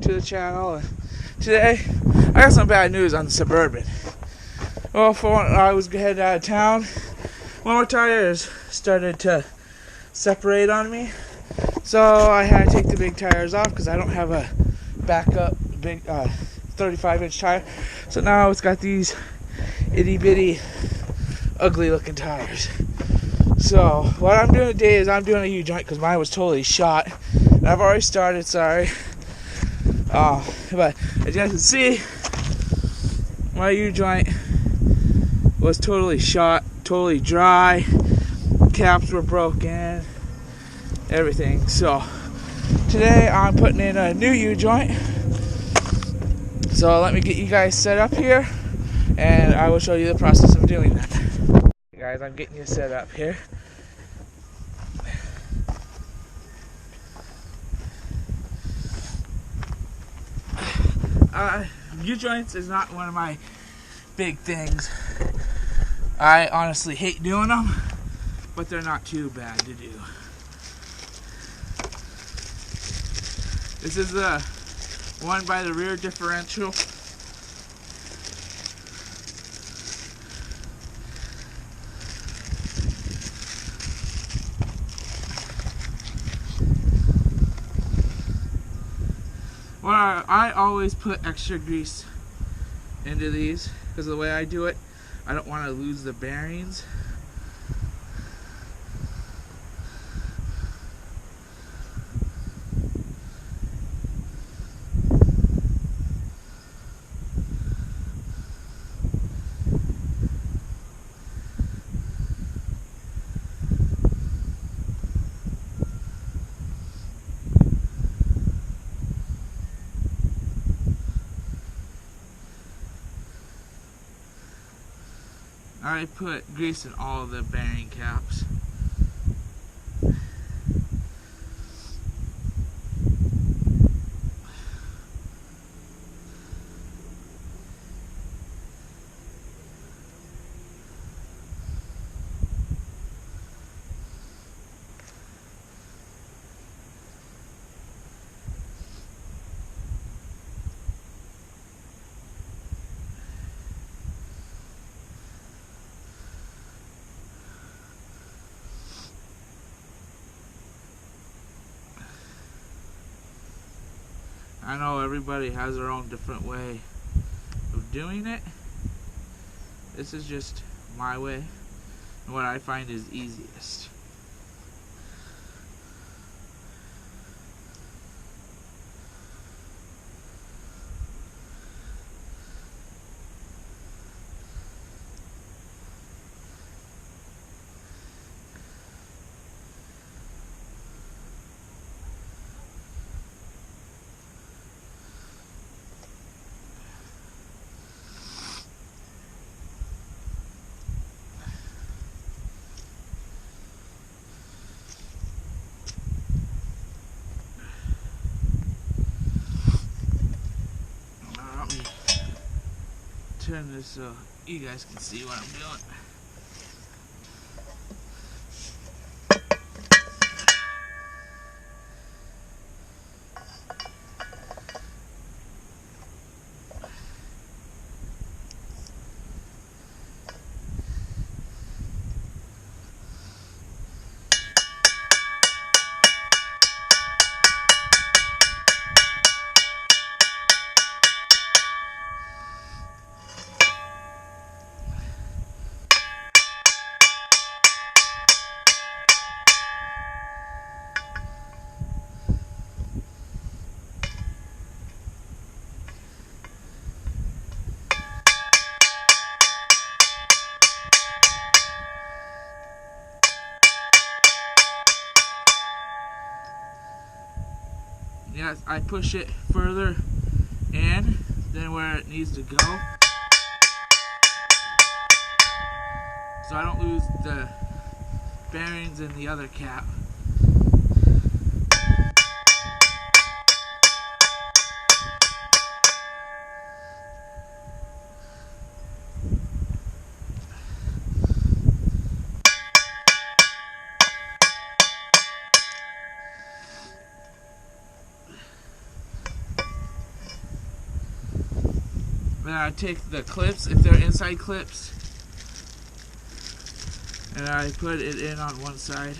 to the channel. Today, I got some bad news on the Suburban. Well, when I was heading out of town, one of my tires started to separate on me. So I had to take the big tires off because I don't have a backup big 35-inch tire. So now it's got these itty-bitty, ugly-looking tires. So what I'm doing today is I'm doing a ujoint because mine was totally shot. And I've already started, sorry. But as you guys can see, my ujoint was totally shot, totally dry. Caps were broken, everything. So today I'm putting in a new ujoint. So let me get you guys set up here, and I will show you the process of doing that. Hey guys, I'm getting you set up here. U-joints is not one of my big things. I honestly hate doing them, but they're not too bad to do. This is the one by the rear differential. Well, I always put extra grease into these because of the way I do it. I don't want to lose the bearings. I put grease in all the bearing caps. I know everybody has their own different way of doing it. This is just my way and what I find is easiest. Turn this so you guys can see what I'm doing. Yes, I push it further in than where it needs to go, so I don't lose the bearings in the other cap. then I take the clips, if they're inside clips, and I put it in on one side.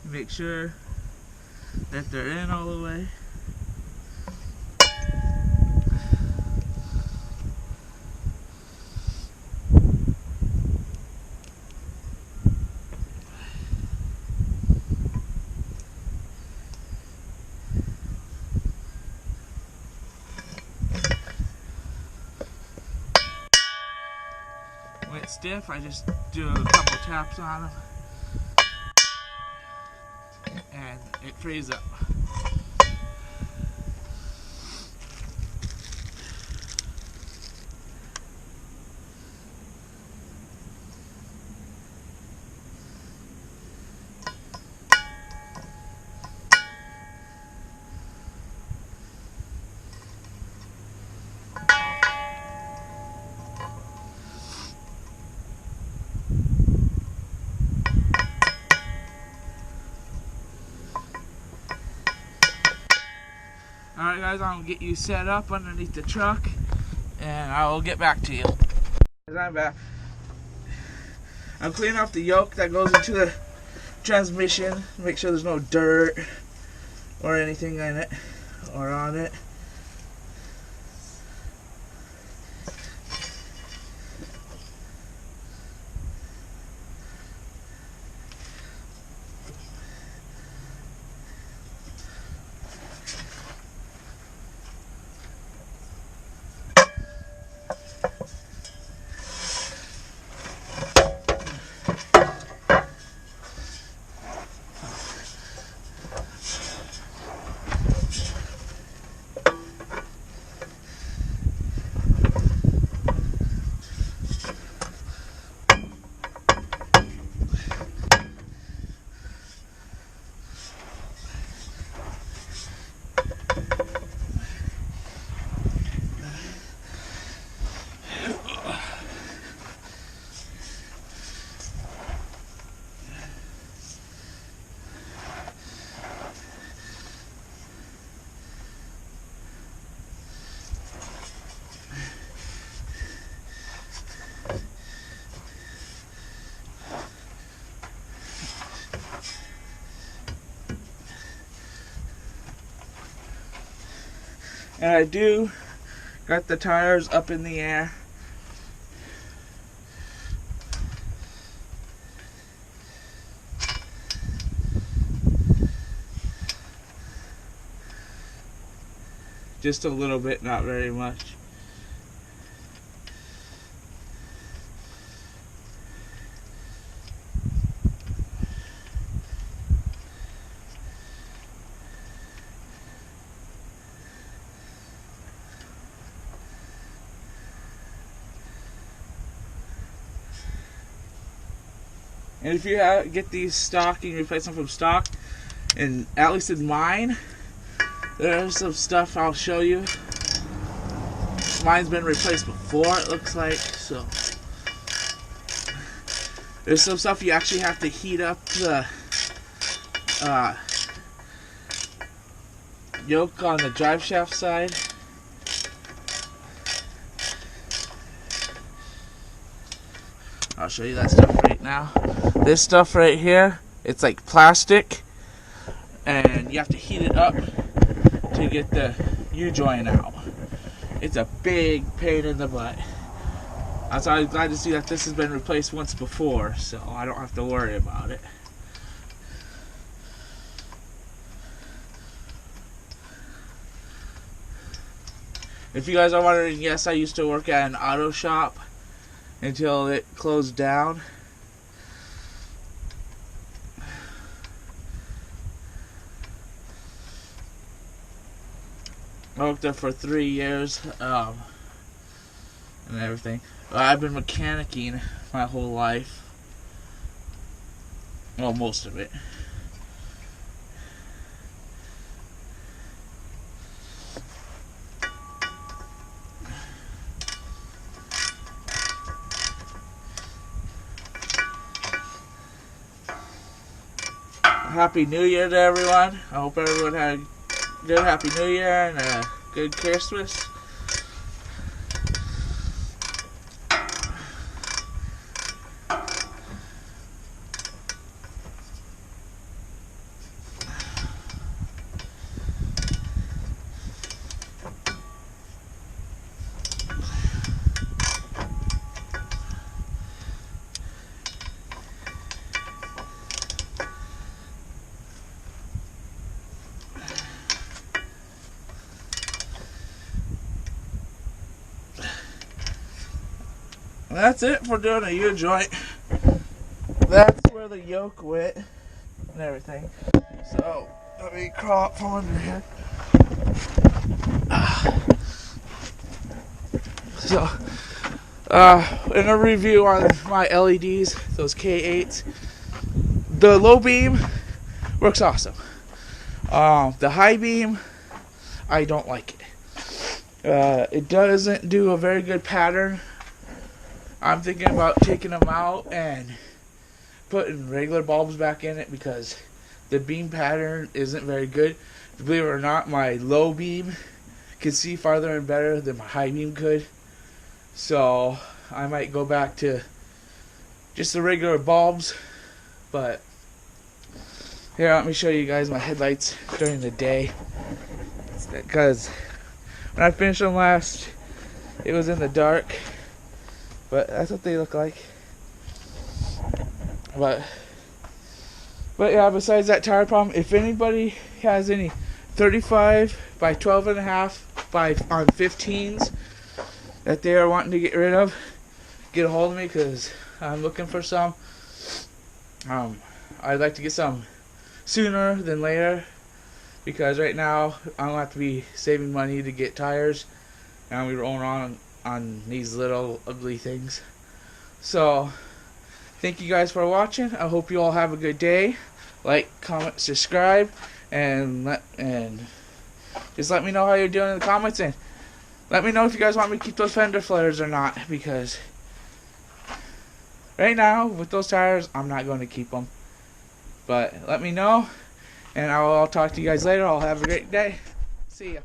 Make sure that they're in all the way. When it's stiff, I just do a couple taps on them. And it frees up. Alright guys, I'm going to get you set up underneath the truck, and I will get back to you. I'm back. I'm cleaning off the yoke that goes into the transmission, make sure there's no dirt or anything in it or on it. And I do got the tires up in the air. Just a little bit, not very much. And if you get these stock, you can replace them from stock. And at least in mine, there's some stuff I'll show you. Mine's been replaced before, it looks like. So There's some stuff you actually have to heat up the yoke on the drive shaft side. I'll show you that stuff right now. This stuff right here, it's like plastic, and you have to heat it up to get the U-joint out. It's a big pain in the butt. That's why I'm glad to see that this has been replaced once before, so I don't have to worry about it. If you guys are wondering, yes, I used to work at an auto shop until it closed down. I worked there for 3 years and everything. I've been mechanicking my whole life. Well, most of it. Happy New Year to everyone. I hope everyone had a good Happy New Year and a good Christmas. That's it for doing a U-joint. That's where the yoke went and everything. So, let me crawl up from under here. So, in a review on my LEDs, those K8s, the low beam works awesome. The high beam, I don't like it. It doesn't do a very good pattern. I'm thinking about taking them out and putting regular bulbs back in it because the beam pattern isn't very good. Believe it or not, my low beam can see farther and better than my high beam could. So I might go back to just the regular bulbs. But here, let me show you guys my headlights during the day. Because when I finished them last, it was in the dark. But that's what they look like. But yeah, besides that tire problem, if anybody has any 35 by 12.5 on 15s that they are wanting to get rid of, get a hold of me because I'm looking for some. I'd like to get some sooner than later because right now I'm going to have to be saving money to get tires. And we're rolling on these little ugly things. So thank you guys for watching. I hope you all have a good day. Like, comment, subscribe, and just let me know how you're doing in the comments, and let me know if you guys want me to keep those fender flares or not, because right now with those tires I'm not going to keep them. But let me know, and I'll talk to you guys later. I'll have a great day. See ya.